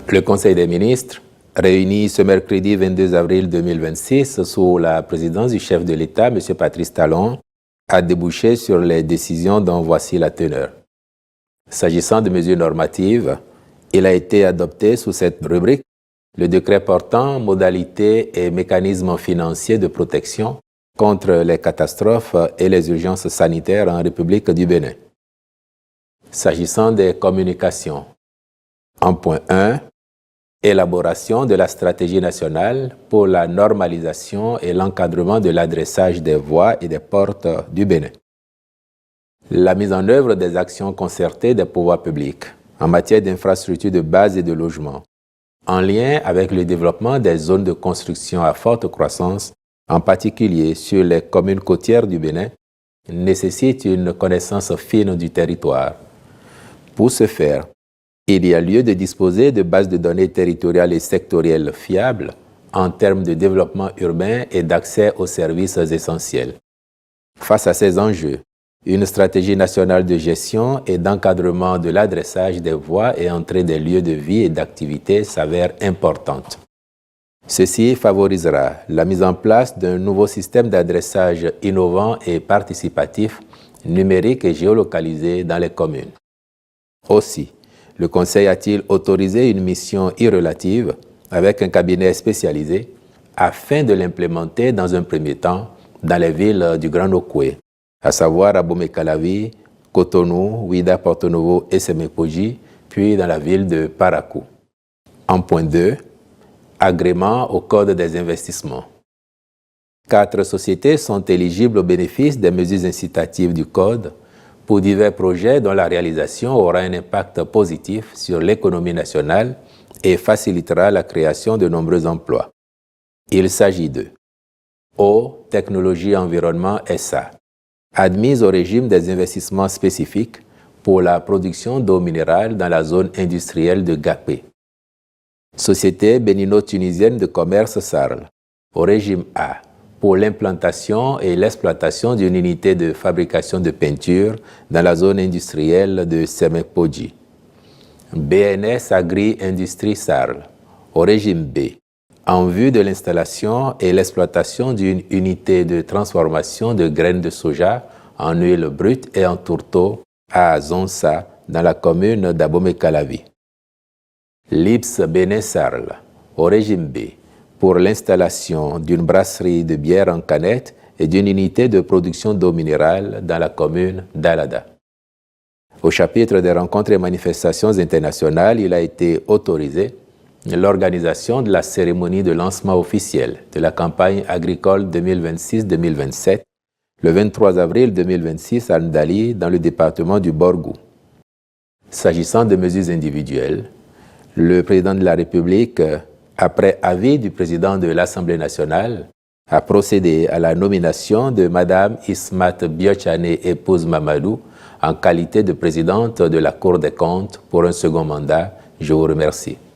Le Conseil des ministres, réuni ce mercredi 22 avril 2026 sous la présidence du chef de l'État, M. Patrice Talon, a débouché sur les décisions dont voici la teneur. S'agissant de mesures normatives, il a été adopté sous cette rubrique le décret portant modalités et mécanismes financiers de protection contre les catastrophes et les urgences sanitaires en République du Bénin. S'agissant des communications, en point 1, élaboration de la stratégie nationale pour la normalisation et l'encadrement de l'adressage des voies et des portes du Bénin. La mise en œuvre des actions concertées des pouvoirs publics en matière d'infrastructures de base et de logement, en lien avec le développement des zones de construction à forte croissance, en particulier sur les communes côtières du Bénin, nécessite une connaissance fine du territoire. Pour ce faire, il y a lieu de disposer de bases de données territoriales et sectorielles fiables en termes de développement urbain et d'accès aux services essentiels. Face à ces enjeux, une stratégie nationale de gestion et d'encadrement de l'adressage des voies et entrées des lieux de vie et d'activité s'avère importante. Ceci favorisera la mise en place d'un nouveau système d'adressage innovant et participatif, numérique et géolocalisé dans les communes. Aussi, le Conseil a-t-il autorisé une mission irrelative avec un cabinet spécialisé afin de l'implémenter dans un premier temps dans les villes du Grand Okoué, à savoir Abomey-Calavi, Cotonou, Ouidah, Porto-Novo et Semepoji, puis dans la ville de Parakou. En point 2, agrément au Code des investissements. 4 sociétés sont éligibles au bénéfice des mesures incitatives du Code pour divers projets dont la réalisation aura un impact positif sur l'économie nationale et facilitera la création de nombreux emplois. Il s'agit de Eau, Technologie, Environnement SA, admise au régime des investissements spécifiques pour la production d'eau minérale dans la zone industrielle de Gapé. Société bénino-tunisienne de commerce Sarl, au régime A, pour l'implantation et l'exploitation d'une unité de fabrication de peinture dans la zone industrielle de Semepoji. BNS Agri-Industrie Sarl, au régime B, en vue de l'installation et l'exploitation d'une unité de transformation de graines de soja en huile brute et en tourteau à Zonsa, dans la commune d'Abomey-Calavi. Lips Bénin Sarl, au régime B, pour l'installation d'une brasserie de bière en canette et d'une unité de production d'eau minérale dans la commune d'Alada. Au chapitre des rencontres et manifestations internationales, il a été autorisé l'organisation de la cérémonie de lancement officiel de la campagne agricole 2026-2027 le 23 avril 2026 à Ndali, dans le département du Borgou. S'agissant de mesures individuelles, le président de la République, après avis du président de l'Assemblée nationale, a procédé à la nomination de Mme Ismat Biochane épouse Mamadou en qualité de présidente de la Cour des comptes pour un second mandat. Je vous remercie.